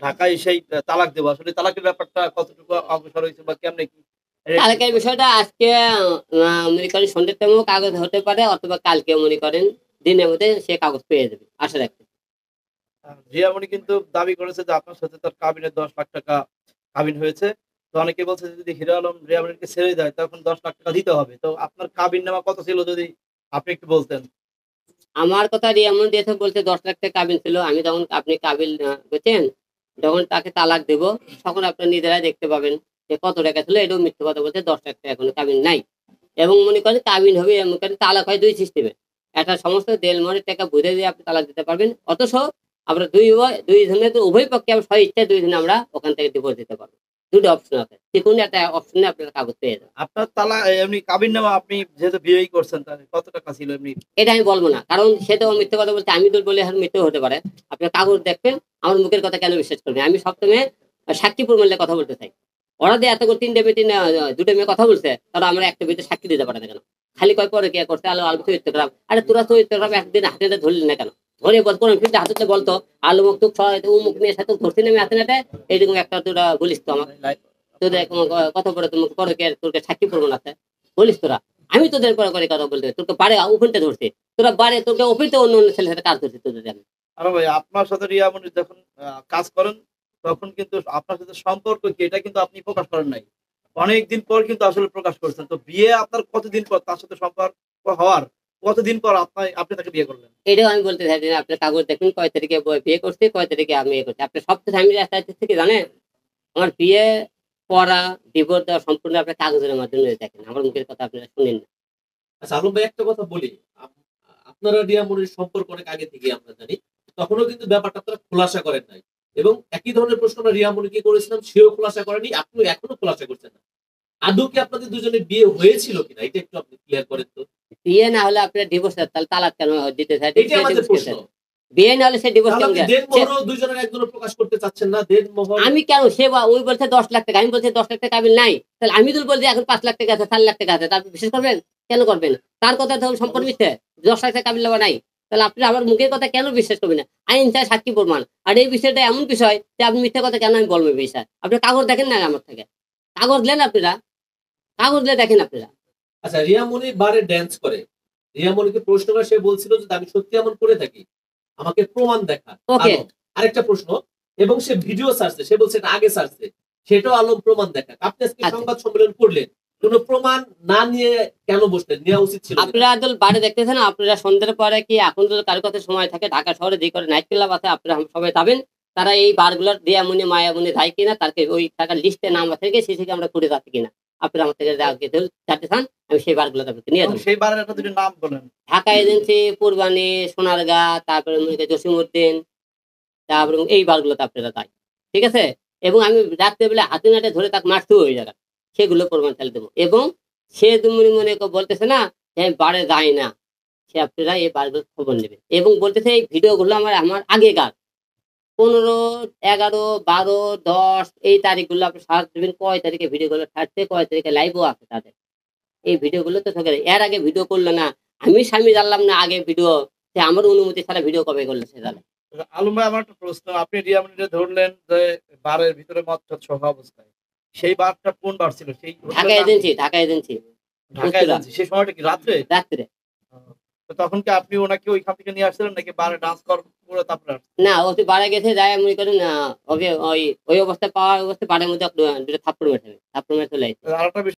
ঢাকায় এসেই তালাক দেব। আসলে তালাকের ব্যাপারটা কতটুকু অগ্রসর হইছে বা কেমনে কি? তালাকের বিষয়টা আজকে মনে করেন সন্ধ্যের টাইমেও কাগজ হতে পারে অথবা কালকেও মনে করেন দিনের মধ্যে সে কাগজ পেয়ে যাবে। আশা রাখছি। রিয়ামণি কিন্তু দাবি করেছে যে আপনার সাথে তার কাবিনের ৳১০,০০,০০০ কাবিন হয়েছে। তো অনেকে বলছে যে যদি হিরো আলম রিয়ামণিকে ছেড়ে দেয় তখন ৳১০,০০,০০০ দিতে হবে। তো আপনার কাবিননামা কত ছিল যদি আপনি একটু বলতেন? আমার কথা রিয়ামন দিয়েছে বলছে ১০ লাখ টাকা কাবিন ছিল। আমি তখন আপনি কাবিল বুঝছেন? যখন তাকে তালাক দেব তখন আপনারা নিজেরাই দেখতে পাবেন যে কত টাকা ছিল। এটাও মিথ্যা কথা বলছে। ১০ লাখ টাকা এখনো কাবিন নাই। এবং মনে করেন কাবিন হবে এমন করেন তালাক হয় ২ সিস্টেমে। একটা সমস্ত দেনমোহরের টাকা বুঝে দিয়ে আপনি তালাক দিতে পারবেন। অথচ আমরা ২ জনের তো উভয় পক্ষে আমরা স্বইচ্ছায় ২ জনে আমরা ওখান থেকে ডিভোর্স দিতে পারবো। ২ টা অপশন আছে। যেকোনো একটা অপশনে আপনারা কাগজ পেয়ে যাবেন। আপনার এমনি কাবিননামা আপনি যেহেতু বিয়েই করছেন তাহলে কত টাকা ছিল এমনি? এটা আমি বলব না। কারণ সে তো মিথ্যা কথা বলছে। আমি তো বলে এখন মিথ্যা হতে পারে। আপনার কাগজ দেখবেন, আমার মুখের কথা কেন বিশ্বাস করবেন? আমি সবসময় সাক্ষী প্রমাণে কথা বলতে চাই। ওরা যে এত করে ৩ টা মেয়ে ২ টা মেয়ে কথা বলছে, তারা আমরা একটা বিয়েতে সাক্ষী দিতে পারে না কেন? খালি কয় পরকিয়া করছে, আলো চরিত্র খারাপ। আরে তোরা চরিত্র খারাপ একদিন হাতে নাতে ধরলি না কেন? ধরে বল কোন ফিল্ডে হাতে বলতো আলু মুখ তুক অমুক মেয়ের সাথে ধরছি না আমি হাতে নাতে এইরকম একটা তোরা বলিস তো আমার। তোদের কথা বলে তুমি পরকিয়া তোর সাক্ষী প্রমাণ আছে। বলিস তোরা। আমি তোদের করে কথা বলতে তোকে বারে ওপেনটা ধরছে। তোরা বারে তোকে ওপেনটা অন্য ছেলের সাথে কাজ করছে তোদের আমি। আরে ভাই আপনার সাথে রিয়ামণি যখন কাজ করেন তখন কিন্তু আপনার সাথে সম্পর্ক কি এটা কিন্তু আপনি প্রকাশ করেন নাই। অনেকদিন পর কিন্তু আসলে প্রকাশ করেছেন। তো বিয়ে আপনার কতদিন পর তার সাথে সম্পর্ক হওয়ার কতদিন পর আপনি তাকে বিয়ে করলেন? এটাও আমি বলতে চাই যে আপনার কাগজ দেখুন কয় তারিখে বিয়ে করছে, কয় তারিখে আমি ইয়ে করছি। আপনার সব কিছু আমি রাস্তায় থেকে জানেন? আমার বিয়ে করা, ডিভোর্স দেওয়া সম্পূর্ণ আপনার কাগজের মাধ্যমে দেখেন। আমার মুখের কথা আপনারা শুনেন না। আচ্ছা আলম ভাই একটা কথা বলি। আপনারা রিয়ামনির সম্পর্ক অনেক আগে থেকে আমরা জানি। তখনও কিন্তু ব্যাপারটা আপনারা খোলাসা করেন নাই। এবং একই ধরনের প্রশ্ন আমরা রিয়ামনিকে করেছিলাম, সেও খোলাসা করেনি, আপনি এখনো খোলাসা করছেন না। আদৌ কি আপনাদের দুজনের বিয়ে হয়েছিল কিনা এটা একটু আপনি ক্লিয়ার করেন তো। বিয়ে না হলে আপনার ডিভোর্স তাহলে তালাক কেন দিতে চাই? এটাই আমাদের প্রশ্ন। বিয়ে না হলে সে ডিভোর্স তাহলে কেন আপনি দেনমোহরও দুজনের একজনও প্রকাশ করতে চাচ্ছেন না। দেনমোহর আমি কেন সে ওই বলছে ১০ লাখ টাকা আমি বলছি ১০ লাখ টাকা কাবিল নাই। তাহলে আমি যদি বলছি এখন ৫ লাখ টাকা আছে ৪ লাখ টাকা আছে তারপর বিশ্বাস করবেন? কেন করবেন? তার কথা তো সম্পূর্ণ মিথ্যে। ১০ লাখ টাকা কাবিল নেওয়া নাই। তাহলে আপনি আমার মুখের কথা কেন বিশ্বাস করবেন না? আইন চায় সাক্ষী প্রমাণ। আর এই বিষয়টা এমন বিষয় যে আপনি মিথ্যা কথা কেন আমি বলবো এই বিষয়? আপনি কাগজ দেখেন না আমার থেকে। কাগজ নেন আপনারা। কাগজ নিয়ে দেখেন আপনারা। আচ্ছা রিয়ামনি বারে ড্যান্স করে। রিয়ামনিকে প্রশ্ন করে সে বলছিল যে আমি সত্যি এমন করে থাকি। আমাকে প্রমাণ দেখা। ওকে। আরেকটা প্রশ্ন এবং সে ভিডিও ছাড়ছে। সে বলছে এটা আগে ছাড়ছে। সেটাও আলম প্রমাণ দেখা। আপনি আজকে সংবাদ সম্মেলন করলেন। কোন প্রমাণ না নিয়ে কেন বসলেন? নেওয়া উচিত ছিল। আপনারা আদল বারে দেখতেছেন আপনারা সন্ধ্যার পরে কি এখন যদি কারো কাছে সময় থাকে ঢাকা শহরে যে করে নাইট ক্লাব আছে আপনারা সবাই যাবেন। তারা এই বারগুলোর দিয়ামনি মায়ামনি যায় কিনা তারকে ওই টাকার লিস্টে নাম আছে কি সে থেকে আমরা করে যাচ্ছি কিনা। আপনারা আমার থেকে জানতে চান আমি সেই বারগুলো আপনাকে নিয়ে যাবো। সেই বারের একটা দুটো নাম বলেন। ঢাকা এজেন্সি, পূর্বানী, সোনারগাঁ, তারপরে জসিমউদ্দিন, তারপরে এই বারগুলোতে আপনারা যায়। ঠিক আছে? এবং আমি রাত্রেবেলা হাতে নাতে ধরে তাকে মারতেও ওই জায়গা। সেগুলো প্রমাণ ফেলে দেবো। এবং সে মনে বলতেছে না যে আমি বারে যাই না। সে আপনারা এই বারগুলোর খবর নেবেন। এবং বলতেছে এই ভিডিওগুলো আমার আগেকার। ১৫, ১১, ১২, ১০ এই তারিখগুলো আপনি সার্চ দিবেন কয় তারিখে ভিডিওগুলো ছাড়ছে, কয় তারিখে লাইভও আছে তাদের। এই ভিডিওগুলো তো থাকে এর আগে ভিডিও করলো না। আমি স্বামী জানলাম না আগে ভিডিও সে আমার অনুমতি ছাড়া ভিডিও কবে করলো সে জানে। আলম ভাই আমার একটা প্রশ্ন। আপনি রিয়ামনিরে ধরলেন যে বারের ভিতরে মদ সহ অবস্থায়। সেই বারটা কোন বার ছিল? সেই Dhaka agency, Dhaka agency. Dhaka agency. সেই সময়টা কি রাত্রে? রাত্রে। তো তখন কি আপনি ওনাকে ওইখান থেকে নিয়ে আসছিলেন নাকি বারে ডান্স করে তারপরে? না ও তো বারে গেছে যায় মনে করেন ওকে ওই অবস্থায় পাওয়ার অবস্থায় বারের মধ্যে ২টা থাপ্পড় মেরে চলে আসছে। আরেকটা বিষয়